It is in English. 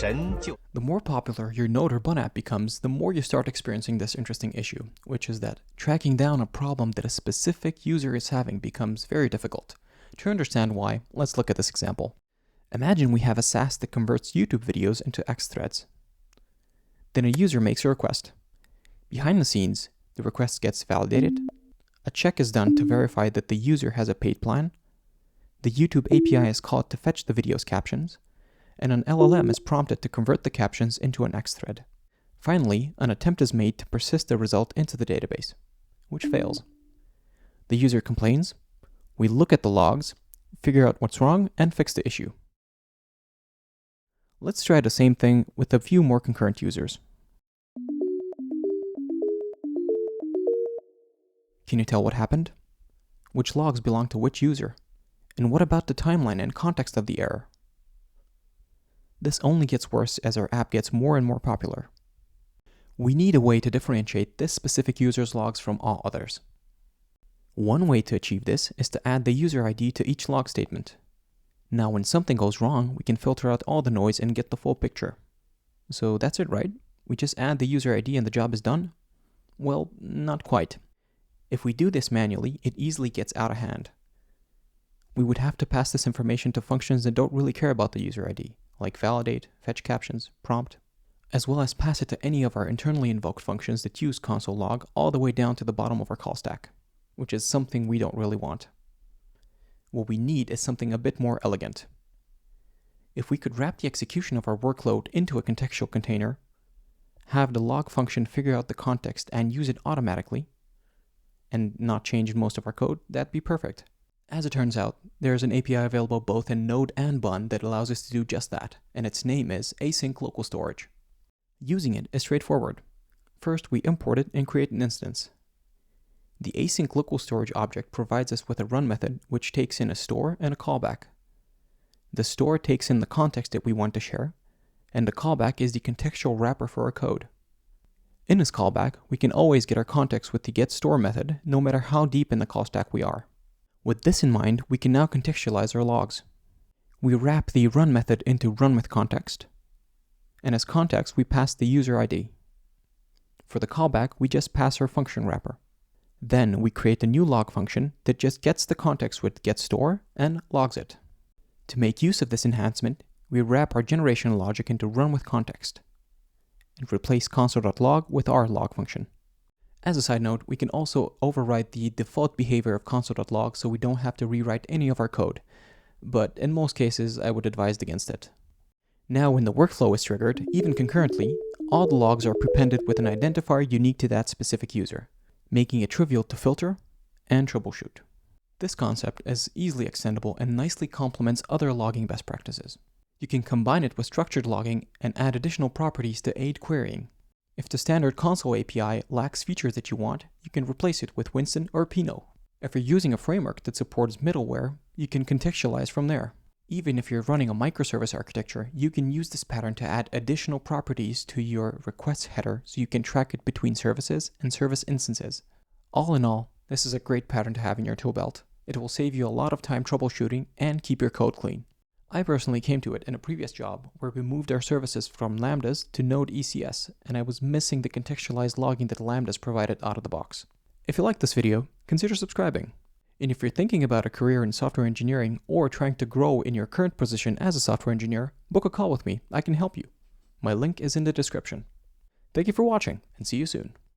The more popular your Node or Bun app becomes, the more you start experiencing this interesting issue, which is that tracking down a problem that a specific user is having becomes very difficult. To understand why, let's look at this example. Imagine we have a SaaS that converts YouTube videos into X threads. Then a user makes a request. Behind the scenes, the request gets validated, a check is done to verify that the user has a paid plan, the YouTube API is called to fetch the video's captions, and an LLM is prompted to convert the captions into an X thread. Finally, an attempt is made to persist the result into the database, which fails. The user complains, we look at the logs, figure out what's wrong, and fix the issue. Let's try the same thing with a few more concurrent users. Can you tell what happened? Which logs belong to which user? And what about the timeline and context of the error? This only gets worse as our app gets more and more popular. We need a way to differentiate this specific user's logs from all others. One way to achieve this is to add the user ID to each log statement. Now when something goes wrong, we can filter out all the noise and get the full picture. So that's it, right? We just add the user ID and the job is done? Well, not quite. If we do this manually, it easily gets out of hand. We would have to pass this information to functions that don't really care about the user ID, like validate, fetch captions, prompt, as well as pass it to any of our internally invoked functions that use console log all the way down to the bottom of our call stack, which is something we don't really want. What we need is something a bit more elegant. If we could wrap the execution of our workload into a contextual container, have the log function figure out the context and use it automatically, and not change most of our code, that'd be perfect. As it turns out, there is an API available both in Node and Bun that allows us to do just that, and its name is async local storage. Using it is straightforward. First, we import it and create an instance. The async local storage object provides us with a run method which takes in a store and a callback. The store takes in the context that we want to share, and the callback is the contextual wrapper for our code. In this callback, we can always get our context with the getStore method, no matter how deep in the call stack we are. With this in mind, we can now contextualize our logs. We wrap the run method into run_with_context, and as context, we pass the user ID. For the callback, we just pass our function wrapper. Then we create a new log function that just gets the context with getStore and logs it. To make use of this enhancement, we wrap our generation logic into run_with_context and replace console.log with our log function. As a side note, we can also override the default behavior of console.log so we don't have to rewrite any of our code, but in most cases I would advise against it. Now when the workflow is triggered, even concurrently, all the logs are prepended with an identifier unique to that specific user, making it trivial to filter and troubleshoot. This concept is easily extendable and nicely complements other logging best practices. You can combine it with structured logging and add additional properties to aid querying. If the standard console API lacks features that you want, you can replace it with Winston or Pinot. If you're using a framework that supports middleware, you can contextualize from there. Even if you're running a microservice architecture, you can use this pattern to add additional properties to your request header so you can track it between services and service instances. All in all, this is a great pattern to have in your tool belt. It will save you a lot of time troubleshooting and keep your code clean. I personally came to it in a previous job where we moved our services from Lambdas to Node ECS, and I was missing the contextualized logging that Lambdas provided out of the box. If you liked this video, consider subscribing. And if you're thinking about a career in software engineering or trying to grow in your current position as a software engineer, book a call with me. I can help you. My link is in the description. Thank you for watching, and see you soon.